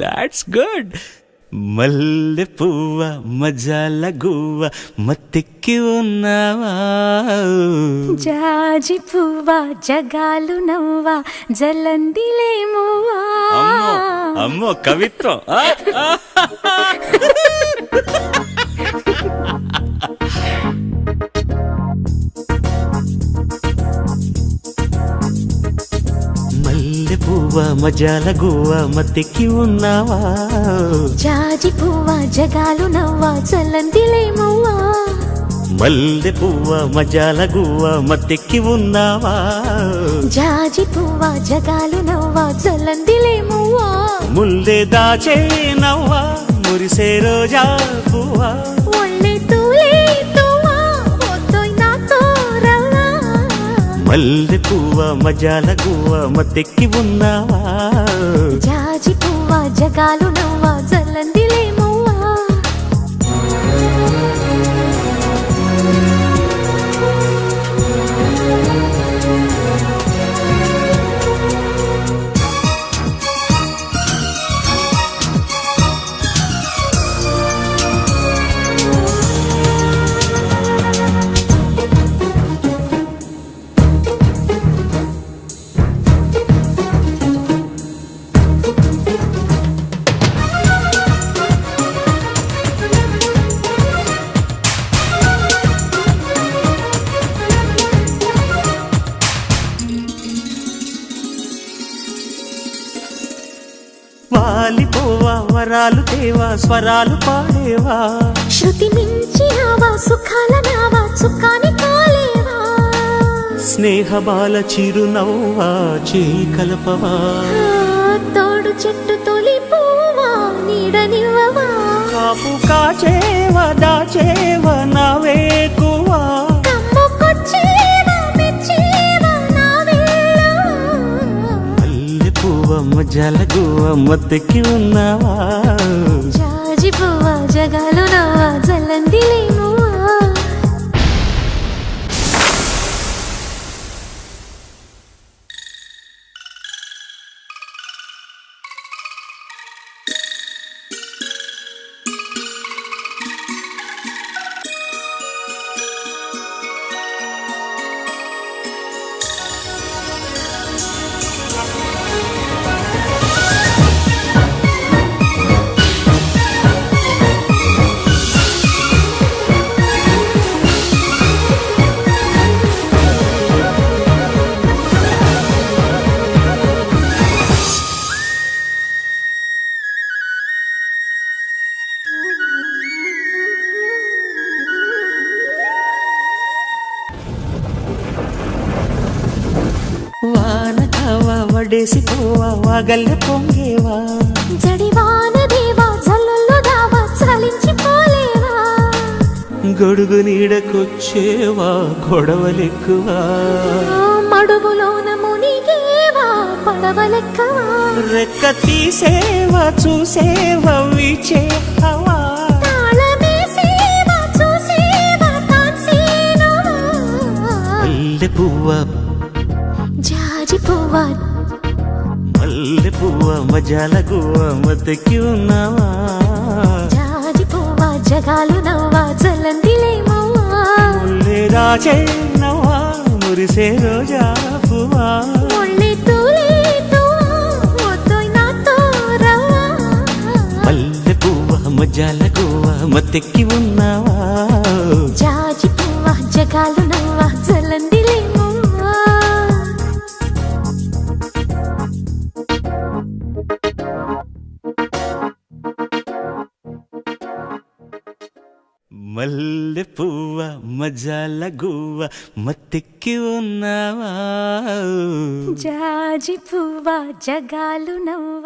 That's good. మల్లె పువ్వ మజాల గువ్వ మత్తెక్కి ఉన్నావా, జాజి పువ్వ జగాలు నవ్వ జలందిలేమువా. అమ్మో కవిత్వం. మల్లె పువ్వ మజాల గువ్వ మత్తెక్కి ఉన్నావా, జాజి పువ్వ జగాలు నవ్వ జలందిలేమువా. మల్లె పువ్వ మజాల గువ్వ మత్తెక్కి ఉన్నావా, జాజి పువ్వ జగాలు నవ్వ జలందిలేమువా. ముల్లె దాచే నవ్వా మురిసే రోజా పువ్వా, ఒళ్ళే తూలే తువ్వా ఒత్తోయ్ నాతో రవ్వా. మల్లె పువ్వ మజాల గువ్వ మత్తెక్కి ఉన్నావా, జాజి పువ్వ జగాలు నవ్వ జలందిలేమువా. వాలిపోవా వరాలు తేవా స్వరాలు పాడేవా, శృతి మించినావా సుఖాల నావా చుక్కాని కాలేవా. స్నేహ బాల చిరునవ్వా చేయి కలపవా, తోడు చెట్టు తొలి పువ్వా నీడనివ్వవా. కాపు కాచేవా దాచేవా నావేకువా, కమ్ముకొచ్చేవా మెచ్చేవా నా వేళవా. మల్లె పువ్వ మజాల గువ్వ మత్తెక్కి ఉన్నావా, జాజి పువ్వ జగాలు నవ్వ జలందిలేమువా. వాన కావా వడేసి పోవా వాగల్లె పొంగేవా, జడివాన దేవా జల్లుల్లో దావా చలించిపోలేవా. గొడుగు నీడకొచ్చేవా గొడవలెక్కువా, మడుగులోన మునిగేవా పడవలెక్కవా. రెక్క తీసేవా చూసేవా వీచేవా, తాళమేసేవా చూసేవా తాన్సేనవా. మల్లె పువ్వ జాజి పువ్వ మల్లె పువ్వ మజాల గువ్వ మత్తెక్కి ఉన్నావా, జాజి పువ్వ జగాలు నవ్వ జలందిలేమువా. ముల్లె దాచే నవ్వా మురిసే రోజా పువ్వా, ఒళ్ళే తూలే తువ్వా ఒత్తోయ్ నాతో రవ్వా. మల్లె పువ్వ మజాల గువ్వ మత్తెక్కి ఉన్నావా, జాజి పువ్వ జగాలు నవ్వ జలందిలేమువా. మల్లె పువ్వ మజాల గువ్వ మత్తెక్కి ఉన్నావా, జాజి పువ్వ జగాలు నవ్వ